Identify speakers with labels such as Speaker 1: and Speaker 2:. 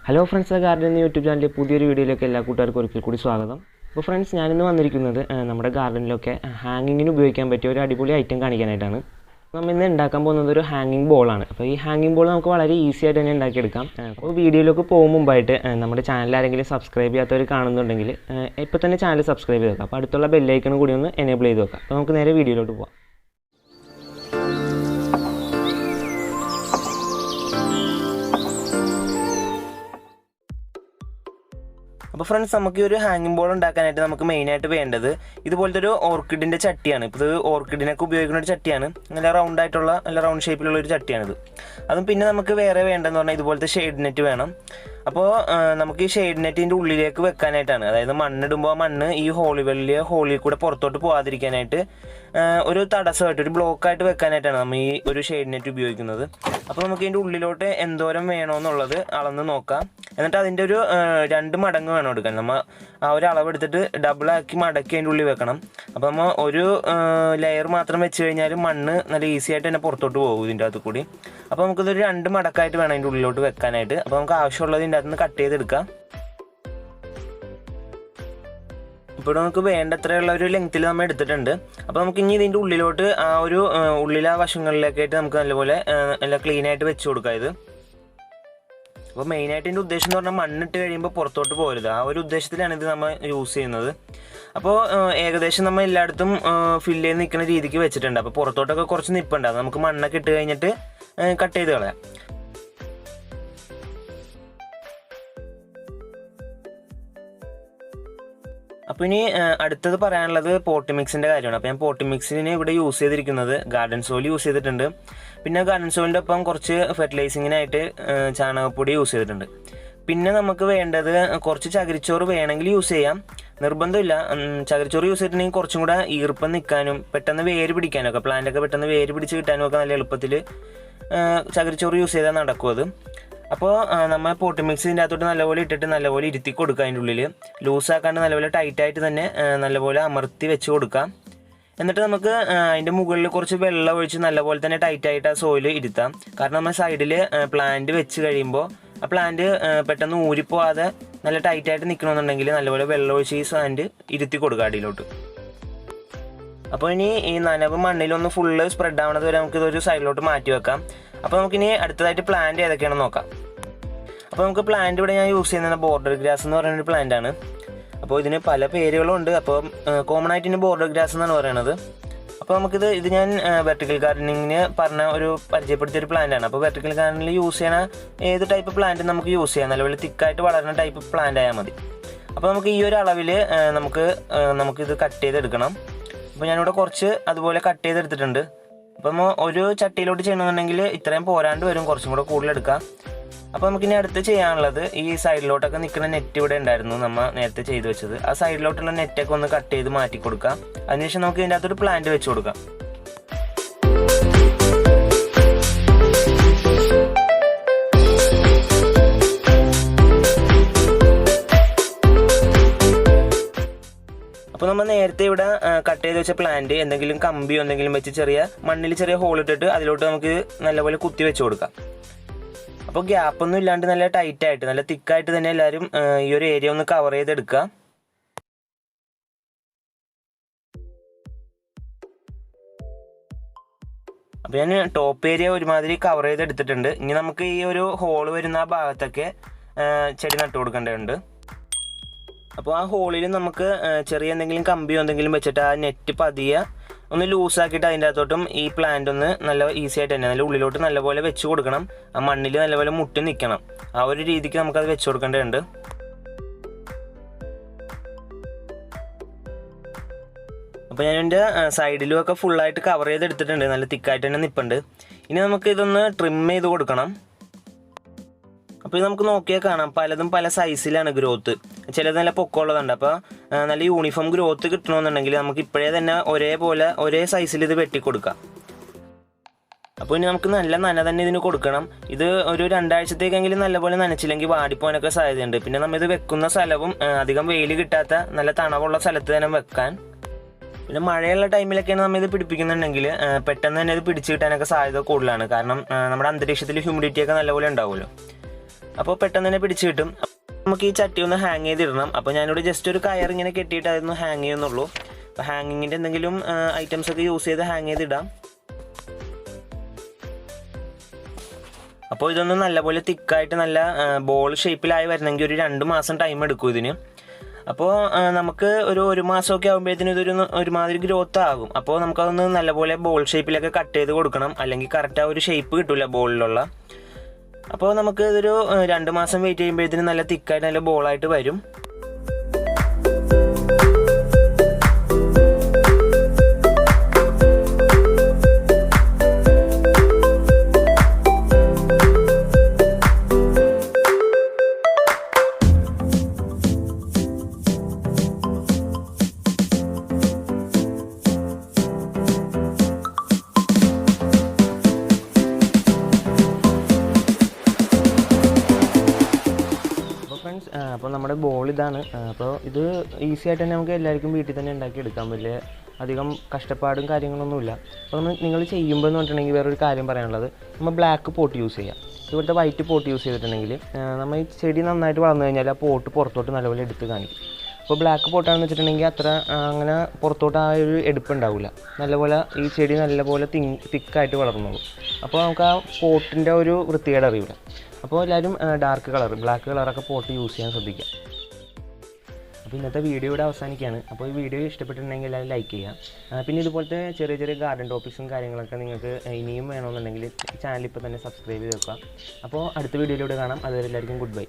Speaker 1: Hello friends, garden എന്ന YouTube ചാനലിലെ പുതിയൊരു വീഡിയോയിലേക്ക് എല്ലാ കൂട്ടുകാർക്കും ഒരിക്കൽ കൂടി സ്വാഗതം. അപ്പോൾ ഫ്രണ്ട്സ്, ഞാനിന്ന് വന്നിരിക്കുന്നത് നമ്മുടെ ഗാർഡനിലൊക്കെ ഹാങ്ങിങ്ങിന് ഉപയോഗിക്കാൻ പറ്റിയ ഒരു അടിപൊളി ഐറ്റം കാണിക്കാനായിട്ടാണ്. നമ്മൾ ഇന്ന് ഉണ്ടാക്കാൻ പോകുന്നത് ഒരു ഹാങ്ങിങ് ബോളാണ്. അപ്പോൾ ഈ ഹാങ്ങിങ് ബോൾ നമുക്ക് വളരെ ഈസി ആയിട്ട് തന്നെ ഉണ്ടാക്കിയെടുക്കാം. അപ്പോൾ വീഡിയോയിലേക്ക് പോകും മുമ്പായിട്ട് നമ്മുടെ ചാനൽ ആരെങ്കിലും സബ്സ്ക്രൈബ് ചെയ്യാത്തവർ കാണുന്നുണ്ടെങ്കിൽ ഇപ്പോൾ തന്നെ ചാനൽ സബ്സ്ക്രൈബ് ചെയ്ത് വെക്കാം. അപ്പോൾ അടുത്തുള്ള ബെല്ലൈക്കൺ കൂടി ഒന്ന് എനേബിൾ ചെയ്ത് വെക്കാം. അപ്പോൾ നമുക്ക് നേരെ വീഡിയോയിലോട്ട് പോകാം. അപ്പോൾ ഫ്രണ്ട്സ്, നമുക്ക് ഈ ഒരു ഹാങ്ങിങ് ബോൾ ഉണ്ടാക്കാനായിട്ട് നമുക്ക് മെയിനായിട്ട് വേണ്ടത് ഇതുപോലത്തെ ഒരു ഓർക്കിഡിൻ്റെ ചട്ടിയാണ്. ഇപ്പോൾ ഇത് ഓർക്കിഡിനൊക്കെ ഉപയോഗിക്കുന്ന ഒരു ചട്ടിയാണ്. നല്ല റൗണ്ടായിട്ടുള്ള നല്ല റൗണ്ട് ഷേപ്പിലുള്ള ഒരു ചട്ടിയാണിത്. അതും പിന്നെ നമുക്ക് വേറെ വേണ്ടതെന്ന് പറഞ്ഞാൽ ഇതുപോലത്തെ ഷെയ്ഡ് നെറ്റ് വേണം. അപ്പോൾ നമുക്ക് ഈ ഷെയ്ഡ് നെറ്റിൻ്റെ ഉള്ളിലേക്ക് വെക്കാനായിട്ടാണ്, അതായത് മണ്ണിടുമ്പോൾ ആ മണ്ണ് ഈ ഹോളിൽ കൂടെ പുറത്തോട്ട് പോകാതിരിക്കാനായിട്ട് ഒരു തടസ്സമായിട്ട് ഒരു ബ്ലോക്കായിട്ട് വെക്കാനായിട്ടാണ് നമ്മൾ ഈ ഒരു ഷെയ്ഡ് നെറ്റ് ഉപയോഗിക്കുന്നത്. അപ്പോൾ നമുക്ക് ഇതിൻ്റെ ഉള്ളിലോട്ട് എന്തോരം വേണമെന്നുള്ളത് അളന്ന് നോക്കാം. എന്നിട്ട് അതിൻ്റെ ഒരു 2 മടങ്ങ് വേണം എടുക്കാൻ. നമ്മൾ ആ ഒരു അളവെടുത്തിട്ട് ഡബിളാക്കി മടക്കി അതിൻ്റെ ഉള്ളിൽ വെക്കണം. അപ്പോൾ നമ്മൾ ഒരു ലെയർ മാത്രം വെച്ച് കഴിഞ്ഞാൽ മണ്ണ് നല്ല ഈസി ആയിട്ട് തന്നെ പുറത്തോട്ട് പോകും ഇതിൻ്റെ അകത്ത് കൂടി. അപ്പോൾ നമുക്കിതൊരു 2 മടക്കായിട്ട് വേണം അതിൻ്റെ ഉള്ളിലോട്ട് വെക്കാനായിട്ട്. അപ്പോൾ നമുക്ക് ആവശ്യമുള്ളത് ഇതിൻ്റെ അകത്ത് നിന്ന് കട്ട് ചെയ്തെടുക്കാം. ഇപ്പോൾ നമുക്ക് വേണ്ടത്രയുള്ള ഒരു ലെങ്ത്തിൽ നമ്മൾ എടുത്തിട്ടുണ്ട്. അപ്പോൾ നമുക്ക് ഇനി ഇതിൻ്റെ ഉള്ളിലോട്ട് ആ ഒരു ഉള്ളിലെ വശങ്ങളിലേക്കായിട്ട് നമുക്ക് നല്ലപോലെ നല്ല ക്ലീനായിട്ട് വെച്ച് കൊടുക്കാം ഇത്. അപ്പോൾ മെയിനായിട്ട് ഇതിൻ്റെ ഉദ്ദേശം എന്ന് പറഞ്ഞാൽ മണ്ണിട്ട് കഴിയുമ്പോൾ പുറത്തോട്ട് പോകരുത്, ആ ഒരു ഉദ്ദേശത്തിലാണ് ഇത് നമ്മൾ യൂസ് ചെയ്യുന്നത്. അപ്പോൾ ഏകദേശം നമ്മൾ എല്ലായിടത്തും ഫില്ല് ചെയ്ത് നിൽക്കുന്ന രീതിക്ക് വെച്ചിട്ടുണ്ട്. അപ്പോൾ പുറത്തോട്ടൊക്കെ കുറച്ച് നിൽപ്പുണ്ട്, അത് നമുക്ക് മണ്ണൊക്കെ ഇട്ട് കഴിഞ്ഞിട്ട് കട്ട് ചെയ്ത് കളയാം. അപ്പോൾ ഇനി അടുത്തത് പറയാനുള്ളത് പോട്ടി മിക്സിൻ്റെ കാര്യമാണ്. അപ്പോൾ ഞാൻ പോട്ടി മിക്സിന് ഇവിടെ യൂസ് ചെയ്തിരിക്കുന്നത് ഗാർഡൻ സോയിൽ യൂസ് ചെയ്തിട്ടുണ്ട്. പിന്നെ ഗാർഡൻ സോയിലിൻ്റെ ഒപ്പം കുറച്ച് ഫെർട്ടിലൈസിങ്ങിനായിട്ട് ചാണകപ്പൊടി യൂസ് ചെയ്തിട്ടുണ്ട്. പിന്നെ നമുക്ക് വേണ്ടത് കുറച്ച് ചകിരിച്ചോറ് വേണമെങ്കിൽ യൂസ് ചെയ്യാം, നിർബന്ധമില്ല. ചകിരിച്ചോറ് യൂസ് ചെയ്തിട്ടുണ്ടെങ്കിൽ കുറച്ചും കൂടെ ഈർപ്പം നിൽക്കാനും പെട്ടെന്ന് വേര് പിടിക്കാനൊക്കെ, പ്ലാന്റൊക്കെ പെട്ടെന്ന് വേര് പിടിച്ച് കിട്ടാനും ഒക്കെ നല്ല എളുപ്പത്തിൽ ചകിരിച്ചോറ് യൂസ് ചെയ്താൽ നടക്കും അത്. അപ്പോൾ നമ്മൾ പോട്ടി മിക്സ് ഇതിൻ്റെ അകത്തോട്ട് നല്ലപോലെ ഇട്ടിട്ട് നല്ലപോലെ ഇരുത്തി കൊടുക്കുക. അതിൻ്റെ ഉള്ളിൽ ലൂസാക്കാണ്ട് നല്ലപോലെ ടൈറ്റായിട്ട് തന്നെ നല്ലപോലെ അമർത്തി വെച്ച് കൊടുക്കാം. എന്നിട്ട് നമുക്ക് അതിൻ്റെ മുകളിൽ കുറച്ച് വെള്ളം ഒഴിച്ച് നല്ലപോലെ തന്നെ ടൈറ്റായിട്ട് ആ സോയിൽ ഇരുത്താം. കാരണം നമ്മൾ സൈഡിൽ പ്ലാന്റ് വെച്ച് കഴിയുമ്പോൾ ആ പ്ലാന്റ് പെട്ടെന്ന് ഊരിപ്പോവാതെ നല്ല ടൈറ്റായിട്ട് നിൽക്കണമെന്നുണ്ടെങ്കിൽ നല്ലപോലെ വെള്ളം ഒഴിച്ച് ഈ സാൻഡ് ഇരുത്തി കൊടുക്കുക അടിയിലോട്ട്. അപ്പോൾ ഇനി ഈ നനവ് മണ്ണിലൊന്ന് ഫുള്ള് സ്പ്രെഡ് ആവണത് വരെ നമുക്ക് ഇതൊരു സൈഡിലോട്ട് മാറ്റി വെക്കാം. അപ്പോൾ നമുക്കിനി അടുത്തതായിട്ട് പ്ലാന്റ് ഏതൊക്കെയാണെന്ന് നോക്കാം. അപ്പോൾ നമുക്ക് പ്ലാന്റ് ഇവിടെ ഞാൻ യൂസ് ചെയ്യുന്നത് ബോർഡർ ഗ്രാസ് എന്ന് പറയുന്നൊരു പ്ലാന്റ് ആണ്. അപ്പോൾ ഇതിന് പല പേരുകളുണ്ട്. അപ്പോൾ കോമൺ ആയിട്ട് ഇതിന് ബോർഡർ ഗ്രാസ് എന്നാണ് പറയുന്നത്. അപ്പോൾ ഇത് ഞാൻ വെർട്ടിക്കൽ ഗാർഡനിങ്ങിന് പറഞ്ഞ ഒരു പരിചയപ്പെടുത്തിയൊരു പ്ലാന്റ് ആണ്. അപ്പോൾ വെർട്ടിക്കൽ ഗാർഡനിൽ യൂസ് ചെയ്യണ ഏത് ടൈപ്പ് പ്ലാന്റ് നമുക്ക് യൂസ് ചെയ്യാം, നല്ലപോലെ തിക്കായിട്ട് വളരുന്ന ടൈപ്പ് പ്ലാന്റ് ആയാൽ മതി. അപ്പോൾ നമുക്ക് ഈ ഒരു അളവിൽ നമുക്കിത് കട്ട് ചെയ്തെടുക്കണം. അപ്പോൾ ഞാനിവിടെ കുറച്ച് അതുപോലെ കട്ട് ചെയ്തെടുത്തിട്ടുണ്ട്. അപ്പം ഒരു ചട്ടിയിലോട്ട് ചെയ്യണമെന്നുണ്ടെങ്കിൽ ഇത്രയും പോരാണ്ട് വരും, കുറച്ചും കൂടെ കൂടുതലെടുക്കാം. അപ്പോൾ നമുക്കിനി അടുത്ത് ചെയ്യാനുള്ളത് ഈ സൈഡിലോട്ടൊക്കെ നിൽക്കുന്ന നെറ്റ് ഇവിടെ ഉണ്ടായിരുന്നു നമ്മൾ നേരത്തെ ചെയ്ത് വെച്ചത്. ആ സൈഡിലോട്ടുള്ള നെറ്റൊക്കെ ഒന്ന് കട്ട് ചെയ്ത് മാറ്റി കൊടുക്കാം. അതിനുശേഷം നമുക്ക് ഇതിൻ്റെ അകത്തൊരു പ്ലാന്റ് വെച്ച് കൊടുക്കാം. അപ്പോൾ നമ്മൾ നേരത്തെ ഇവിടെ കട്ട് ചെയ്ത് വെച്ച പ്ലാന്റ് എന്തെങ്കിലും കമ്പിയോ എന്തെങ്കിലും വെച്ച് മണ്ണിൽ ചെറിയ ഹോൾ ഇട്ടിട്ട് അതിലോട്ട് നമുക്ക് നല്ലപോലെ കുത്തി വെച്ച് കൊടുക്കാം. അപ്പോൾ ഗ്യാപ്പൊന്നും ഇല്ലാണ്ട് നല്ല ടൈറ്റായിട്ട് നല്ല തിക്കായിട്ട് തന്നെ എല്ലാവരും ഈ ഒരു ഏരിയ ഒന്ന് കവർ ചെയ്തെടുക്കുക. അപ്പോൾ ഞാൻ ടോപ്പ് ഏരിയ ഒരുമാതിരി കവർ ചെയ്തെടുത്തിട്ടുണ്ട്. ഇനി നമുക്ക് ഈ ഒരു ഹോൾ വരുന്ന ആ ഭാഗത്തൊക്കെ ചെടി നട്ടു കൊടുക്കേണ്ടതുണ്ട്. അപ്പോൾ ആ ഹോളിൽ നമുക്ക് ചെറിയ എന്തെങ്കിലും കമ്പിയോ എന്തെങ്കിലും വെച്ചിട്ട് ആ നെറ്റ് പതിയെ ഒന്ന് ലൂസാക്കിയിട്ട് അതിൻ്റെ അകത്തോട്ടും ഈ പ്ലാന്റ് ഒന്ന് നല്ല ഈസി ആയിട്ട് തന്നെ നല്ല ഉള്ളിലോട്ട് നല്ലപോലെ വെച്ച് കൊടുക്കണം. ആ മണ്ണിൽ നല്ലപോലെ മുട്ടി നിൽക്കണം. ആ ഒരു രീതിക്ക് നമുക്കത് വെച്ച് കൊടുക്കേണ്ടതുണ്ട്. അപ്പോൾ ഞാൻ എൻ്റെ സൈഡിലും ഒക്കെ ഫുള്ളായിട്ട് കവർ ചെയ്തെടുത്തിട്ടുണ്ട്, നല്ല തിക്കായിട്ട് തന്നെ നിൽപ്പുണ്ട്. ഇനി നമുക്ക് ഇതൊന്ന് ട്രിം ചെയ്ത് കൊടുക്കണം. അപ്പോൾ ഇത് നമുക്ക് നോക്കിയാൽ കാണാം, പലതും പല സൈസിലാണ് ഗ്രോത്ത്. ചിലത് നല്ല പൊക്കമുള്ളതുണ്ട്. അപ്പോൾ നല്ല യൂണിഫോം ഗ്രോത്ത് കിട്ടണമെന്നുണ്ടെങ്കിൽ നമുക്ക് ഇപ്പോഴേ തന്നെ ഒരേ സൈസിൽ ഇത് വെട്ടിക്കൊടുക്കാം. അപ്പോൾ ഇനി നമുക്ക് നല്ല നന തന്നെ ഇതിന് കൊടുക്കണം. ഇത് ഒരു 2 ആഴ്ചത്തേക്കെങ്കിലും നല്ലപോലെ നനച്ചില്ലെങ്കിൽ വാടിപ്പോകാനൊക്കെ സാധ്യതയുണ്ട്. പിന്നെ നമ്മൾ ഇത് വെക്കുന്ന സ്ഥലവും അധികം വെയിൽ കിട്ടാത്ത നല്ല തണവുള്ള സ്ഥലത്ത് തന്നെ വെക്കാൻ. പിന്നെ മഴയുള്ള ടൈമിലൊക്കെയാണ് നമ്മൾ ഇത് പിടിപ്പിക്കുന്നുണ്ടെങ്കിൽ പെട്ടെന്ന് തന്നെ ഇത് പിടിച്ചു കിട്ടാനൊക്കെ സാധ്യത കൂടുതലാണ്. കാരണം നമ്മുടെ അന്തരീക്ഷത്തിൽ ഹ്യൂമിഡിറ്റി ഒക്കെ നല്ലപോലെ ഉണ്ടാവുമല്ലോ. അപ്പോൾ പെട്ടെന്ന് തന്നെ പിടിച്ച് കിട്ടും. നമുക്ക് ഈ ചട്ടി ഒന്ന് ഹാങ് ചെയ്തിടണം. അപ്പോൾ ഞാനിവിടെ ജസ്റ്റ് ഒരു കയർ ഇങ്ങനെ കെട്ടിയിട്ട് അതൊന്ന് ഹാങ് ചെയ്യുന്നുള്ളൂ. അപ്പോൾ ഹാങ്ങിങ്ങിൻ്റെ എന്തെങ്കിലും ഐറ്റംസ് ഒക്കെ യൂസ് ചെയ്ത് ഹാങ് ചെയ്തിടാം. അപ്പോൾ ഇതൊന്ന് നല്ലപോലെ തിക്കായിട്ട് നല്ല ബോൾ ഷേപ്പിലായി വരണമെങ്കിൽ ഒരു 2 മാസം ടൈം എടുക്കും ഇതിന്. അപ്പോൾ നമുക്ക് ഒരു മാസമൊക്കെ ആകുമ്പോഴത്തേനും ഇതൊരു ഒരുമാതിരി ഗ്രോത്ത് ആകും. അപ്പോൾ നമുക്കതൊന്ന് നല്ലപോലെ ബോൾ ഷേപ്പിലൊക്കെ കട്ട് ചെയ്ത് കൊടുക്കണം, അല്ലെങ്കിൽ കറക്റ്റ് ആ ഒരു ഷേപ്പ് കിട്ടില്ല ബോളിലുള്ള. അപ്പോൾ നമുക്ക് ഇതൊരു 2 മാസം വെയിറ്റ് ചെയ്യുമ്പോഴത്തേനും നല്ല തിക്കായിട്ട് നല്ല ബോളായിട്ട് വരും. അപ്പോൾ നമ്മുടെ ബോൾ ഇതാണ്. അപ്പോൾ ഇത് ഈസി ആയിട്ട് തന്നെ നമുക്ക് എല്ലാവർക്കും വീട്ടിൽ തന്നെ ഉണ്ടാക്കിയെടുക്കാം. വലിയ അധികം കഷ്ടപ്പാടും കാര്യങ്ങളൊന്നുമില്ല. അപ്പോൾ നിങ്ങൾ ചെയ്യുമ്പോൾ എന്ന് പറഞ്ഞിട്ടുണ്ടെങ്കിൽ വേറൊരു കാര്യം പറയാനുള്ളത്, നമ്മൾ ബ്ലാക്ക് പോട്ട് യൂസ് ചെയ്യാം. ഇവിടുത്തെ വൈറ്റ് പോട്ട് യൂസ് ചെയ്തിട്ടുണ്ടെങ്കിൽ നമ്മൾ ഈ ചെടി നന്നായിട്ട് വളർന്നു കഴിഞ്ഞാൽ ആ പോട്ട് പുറത്തോട്ട് നല്ലപോലെ എടുത്ത് കാണിക്കും. അപ്പോൾ ബ്ലാക്ക് പോട്ടാണെന്ന് വെച്ചിട്ടുണ്ടെങ്കിൽ അത്ര അങ്ങനെ പുറത്തോട്ട് ആ ഒരു എടുപ്പുണ്ടാവില്ല. നല്ലപോലെ ഈ ചെടി നല്ലപോലെ തിക്കായിട്ട് വളർന്നോളൂ. അപ്പോൾ നമുക്ക് ആ പോട്ടിൻ്റെ ഒരു വൃത്തികേട് അറിയില്ല. അപ്പോൾ എല്ലാവരും ഡാർക്ക് കളർ, ബ്ലാക്ക് കളറൊക്കെ പോട്ട് യൂസ് ചെയ്യാൻ ശ്രദ്ധിക്കുക. അപ്പോൾ ഇന്നത്തെ വീഡിയോ ഇവിടെ അവസാനിക്കുകയാണ്. അപ്പോൾ ഈ വീഡിയോ ഇഷ്ടപ്പെട്ടിട്ടുണ്ടെങ്കിൽ എല്ലാവരും ലൈക്ക് ചെയ്യുക. പിന്നെ ഇതുപോലത്തെ ചെറിയ ചെറിയ ഗാർഡൻ ടോപ്പിക്സും കാര്യങ്ങളൊക്കെ നിങ്ങൾക്ക് ഇനിയും വേണമെന്നുണ്ടെങ്കിൽ ചാനൽ ഇപ്പോൾ തന്നെ സബ്സ്ക്രൈബ് ചെയ്ത് വെക്കുക. അപ്പോൾ അടുത്ത വീഡിയോയിലൂടെ കാണാം. അതുവരെ എല്ലാവർക്കും ഗുഡ് ബൈ.